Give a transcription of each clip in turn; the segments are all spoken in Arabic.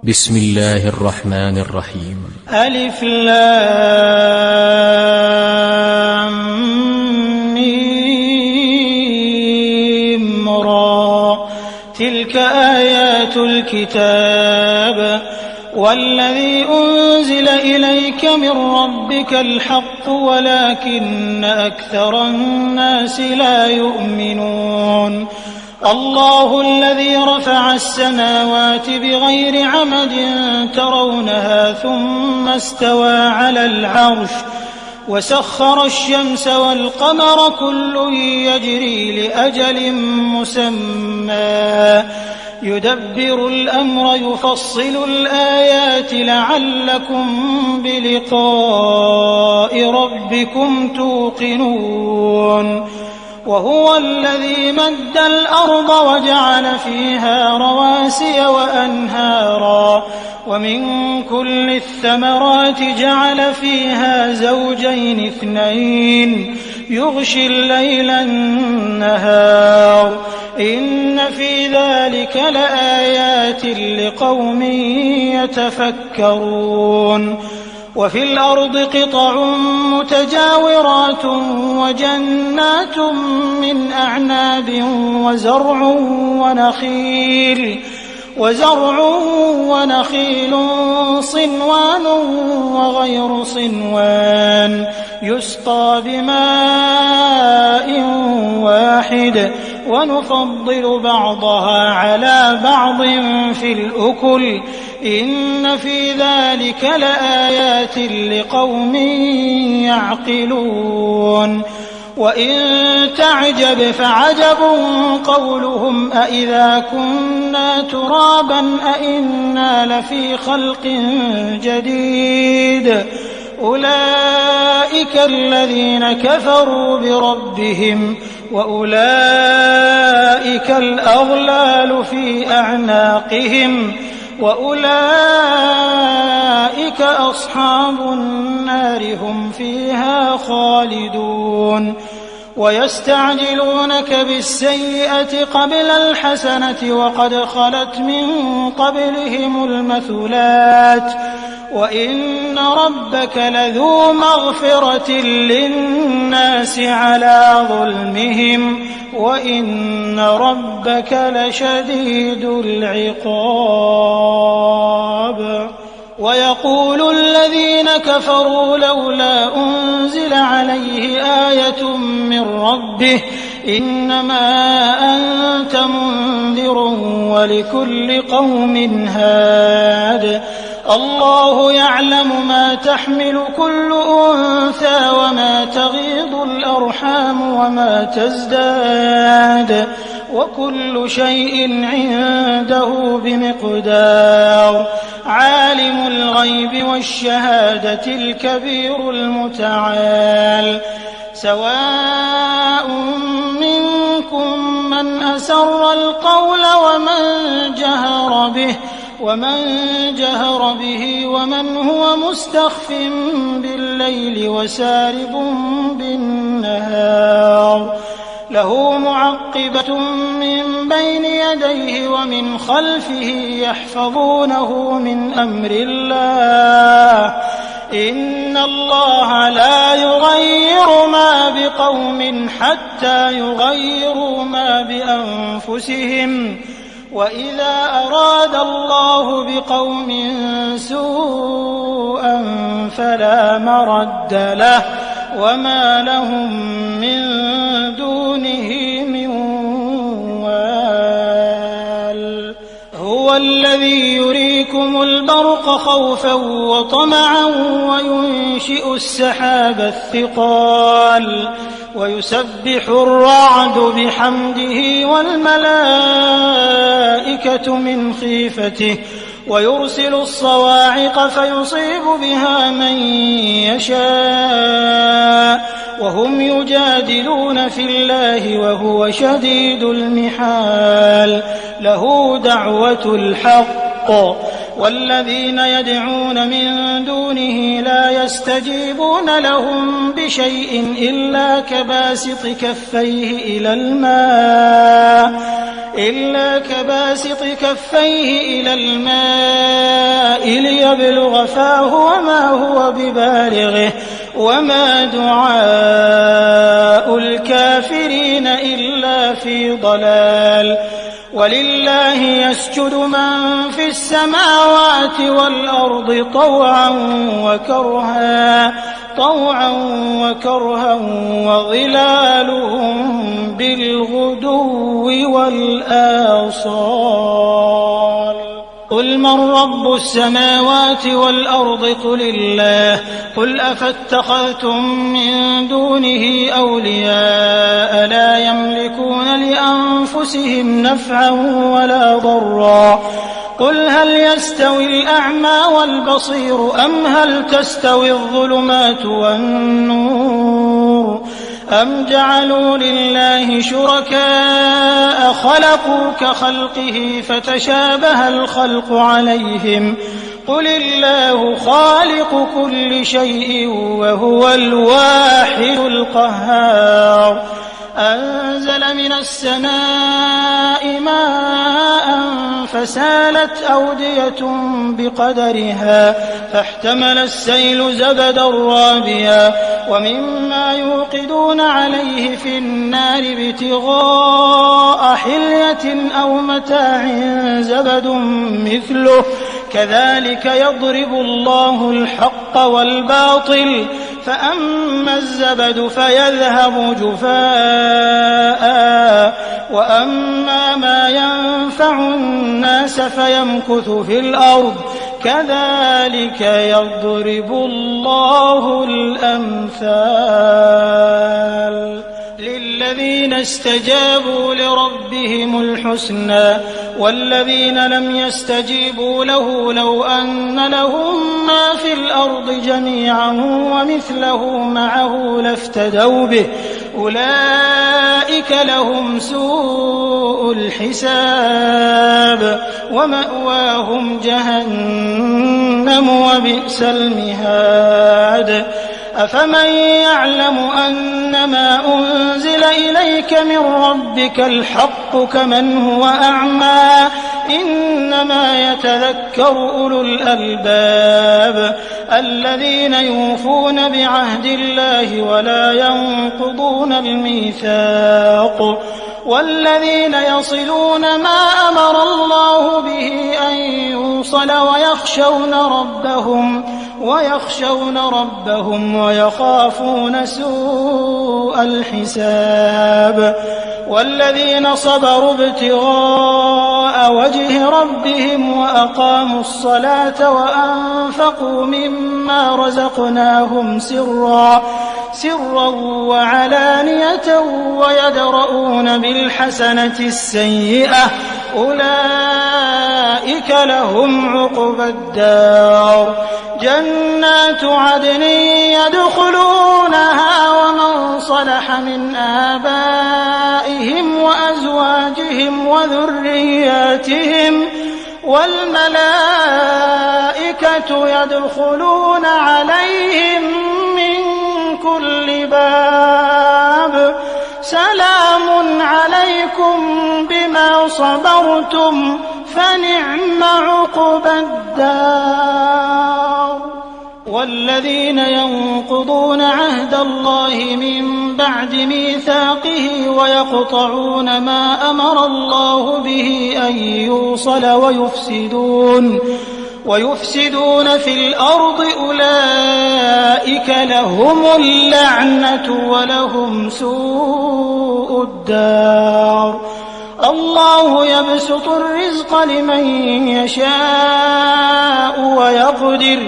بسم الله الرحمن الرحيم. ألف لام ميم را تلك آيات الكتاب والذي أنزل إليك من ربك الحق ولكن أكثر الناس لا يؤمنون. الله الذي رفع السماوات بغير عمد ترونها ثم استوى على العرش وسخر الشمس والقمر كل يجري لأجل مسمى يدبر الأمر يفصل الآيات لعلكم بلقاء ربكم توقنون. وهو الذي مد الأرض وجعل فيها رواسي وأنهارا ومن كل الثمرات جعل فيها زوجين اثنين يغشي الليل النهار إن في ذلك لآيات لقوم يتفكرون. وفي الأرض قطع متجاورات وجنات من أعناب وزرع ونخيل صنوان وغير صنوان يسقى بماء واحد ونفضل بعضها على بعض في الأكل إن في ذلك لآيات لقوم يعقلون. وإن تعجب فعجب قولهم أإذا كنا ترابا أإنا لفي خلق جديد أولئك الذين كفروا بربهم وأولئك الأغلال في أعناقهم وأولئك أصحاب النار هم فيها خالدون. ويستعجلونك بالسيئة قبل الحسنة وقد خلت من قبلهم المثلات وإن ربك لذو مغفرة للناس على ظلمهم وإن ربك لشديد العقاب. ويقول الذين كفروا لولا أنزل عليه آية من ربه إنما أنت منذر ولكل قوم هاد الله يعلم ما تحمل كل أنثى وما تغيض الأرحام وما تزداد وكل شيء عنده بمقدار. عالم الغيب والشهادة الكبير المتعال. سواء منكم من أسر القول ومن جهر به ومن هو مستخف بالليل وسارب بالنهار له معقبة من بين يديه ومن خلفه يحفظونه من أمر الله إن الله لا يغير ما بقوم حتى يغيروا ما بأنفسهم وإذا أراد الله بقوم سوءا فلا مرد له وما لهم من دونه من وال. هو الذي يريكم البرق خوفا وطمعا وينشئ السحاب الثقال ويسبح الرعد بحمده والملائكة من خيفته ويرسل الصواعق فيصيب بها من يشاء وهم يجادلون في الله وهو شديد المحال. له دعوة الحق والذين يدعون من دونه لا يستجيبون لهم بشيء إلا كباسط كفيه إلى الماء ليبلغ فاه وما هو ببالغه وما دعاء الكافرين إلا في ضلال ولله يسجد من في السماوات والأرض طوعا وكرها وظلالهم بالغدو والآصال قل من رب السماوات والأرض قل الله قل أفاتخذتم من دونه أولياء لا يملكون لأنفسهم نفعا ولا ضرا قل هل يستوي الأعمى والبصير أم هل تستوي الظلمات والنور أم جعلوا لله شركاء خلقوا كخلقه فتشابه الخلق عليهم قل الله خالق كل شيء وهو الواحد القهار أنزل من السماء ماء فسالت أودية بقدرها فاحتمل السيل زبدا رابيا ومما يوقدون عليه في النار ابتغاء حلية أو متاع زبد مثله كذلك يضرب الله الحق والباطل فأما الزبد فيذهب جفاء وأما ما ينفع الناس فيمكث في الأرض كذلك يضرب الله الأمثال للذين استجابوا لربهم الحسنى والذين لم يستجيبوا له لو أن لهم ما في الأرض جميعا ومثله معه لافتدوا به أولئك لهم سوء الحساب ومأواهم جهنم وبئس المهاد أفمن يعلم أنما أنزل إليك من ربك الحق كمن هو أعمى إنما يتذكر أولو الألباب الذين يوفون بعهد الله ولا ينقضون الميثاق والذين يصلون ما أمر الله به أن يوصل ويخشون ربهم ويخافون سوء الحساب والذين صبروا ابتغاء وجه ربهم وأقاموا الصلاة وأنفقوا مما رزقناهم سرا وعلانية ويدرؤون بالحسنة السيئة أولئك لهم عقبى الدار جنات عدن يدخلونها ومن صلح من آبائهم وأزواجهم وذرياتهم والملائكة يدخلون عليهم من كل باب سلام عليكم بما صبرتم فنعم عقبى الدار والذين ينقضون عهد الله من بعد ميثاقه ويقطعون ما أمر الله به أن يوصل ويفسدون في الأرض أولئك لهم اللعنة ولهم سوء الدار الله يبسط الرزق لمن يشاء ويقدر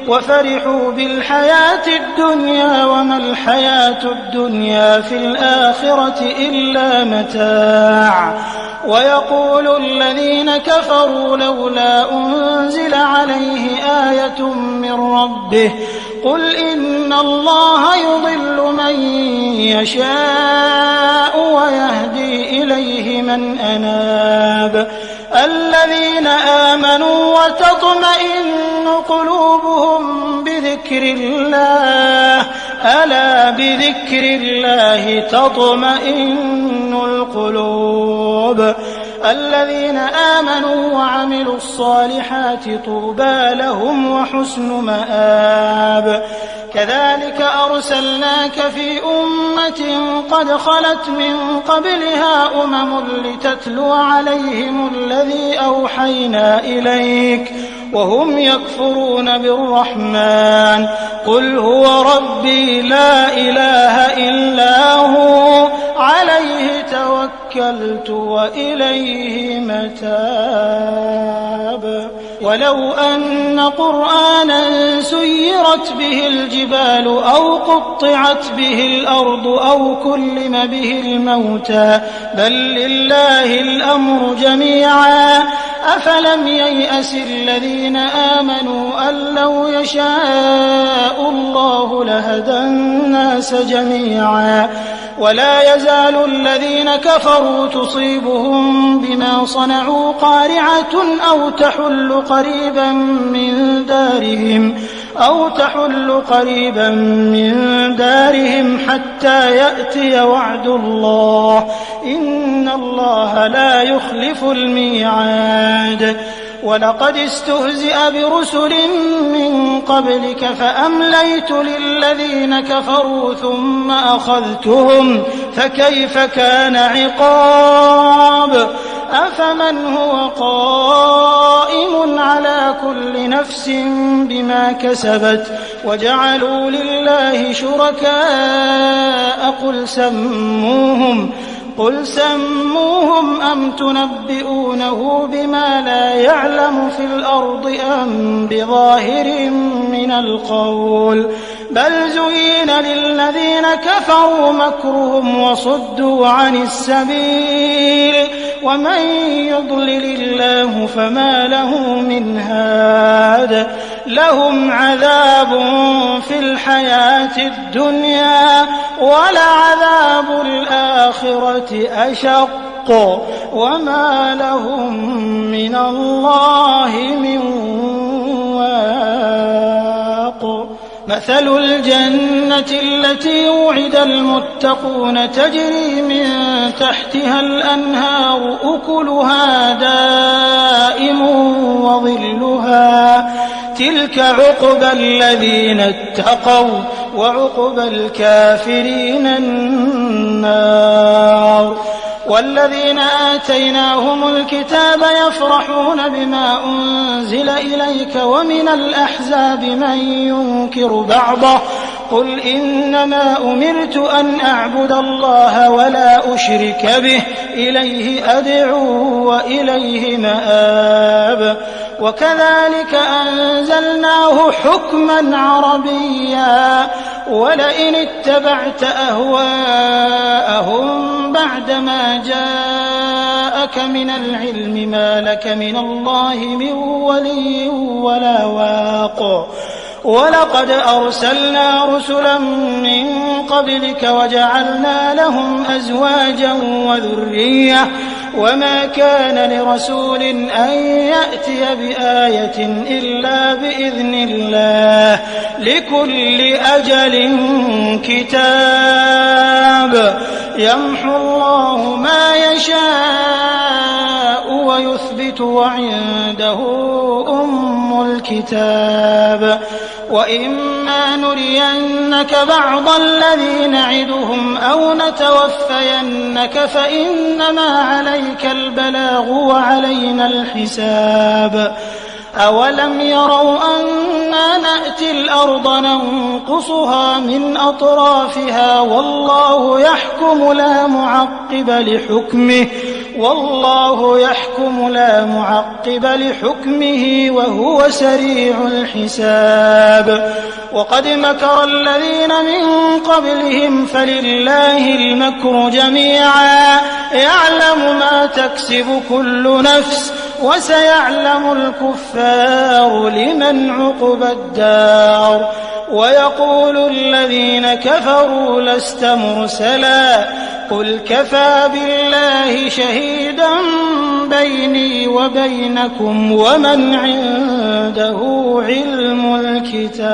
وفرحوا بالحياة الدنيا وما الحياة الدنيا في الآخرة إلا متاع ويقول الذين كفروا لولا أنزل عليه آية من ربه قل إن الله يضل من يشاء ويهدي إليه من أناب الذين آمنوا وتطمئن قلوبهم بذكر الله ألا بذكر الله تطمئن القلوب الذين آمنوا وعملوا الصالحات طوبى لهم وحسن مآب. كذلك أرسلناك في أمة قد خلت من قبلها أمم لتتلو عليهم الذي أوحينا إليك وهم يكفرون بالرحمن قل هو ربي لا إله إلا هو عليه توكلت وإليه متاب. ولو أن قرآنا سيرت به الجبال أو قطعت به الأرض أو كلم به الموتى بل لله الأمر جميعا أفلم ييأس الذين آمنوا أن لو يشاء الله لهدى الناس جميعا ولا يزال الذين كفروا تصيبهم بما صنعوا قارعة أو تحل قريبا من دارهم حتى يأتي وعد الله إن الله لا يخلف الميعاد. ولقد استهزئ برسل من قبلك فأمليت للذين كفروا ثم أخذتهم فكيف كان عقاب. أفمن هو قائم على كل نفس بما كسبت وجعلوا لله شركاء قل سموهم أم تنبئونه بما لا يعلم في الأرض أم بظاهر من القول بل زين للذين كفروا مكرهم وصدوا عن السبيل ومن يضلل الله فما له من هاد. لهم عذاب في الحياة الدنيا ولعذاب الآخرة أشق وما لهم من الله من واق. مثل الجنة التي وعد المتقون تجري من تحتها الأنهار أكلها دائم وظلها تلك عقبى الذين اتقوا وعقبى الكافرين النار. والذين آتيناهم الكتاب يفرحون بما أنزل إليك ومن الأحزاب من ينكر بعضه قل إنما أمرت أن أعبد الله ولا أشرك به إليه أدعو وإليه مآب. وكذلك أنزلناه حكما عربيا ولئن اتبعت أهواءهم بعدما جاءك من العلم ما لك من الله من ولي ولا واق. ولقد أرسلنا رسلا من قبلك وجعلنا لهم أزواجا وذرية وما كان لرسول أن يأتي بآية إلا بإذن الله لكل أجل كتاب يمحو الله ما يشاء ويثبت وعنده أم الكتاب. وإما نرينك بعض الذي نعدهم أو نتوفينك فإنما عليك البلاغ وعلينا الحساب. أولم يروا أنا نأتي الأرض ننقصها من أطرافها والله يحكم لا معقب لحكمه وهو سريع الحساب. وقد مكر الذين من قبلهم فلله المكر جميعا يعلم ما تكسب كل نفس وسيعلم الكفار لمن عقبى الدار. ويقول الذين كفروا لست مرسلا قل كفى بالله شهيدا بيني وبينكم ومن عنده علم الكتاب.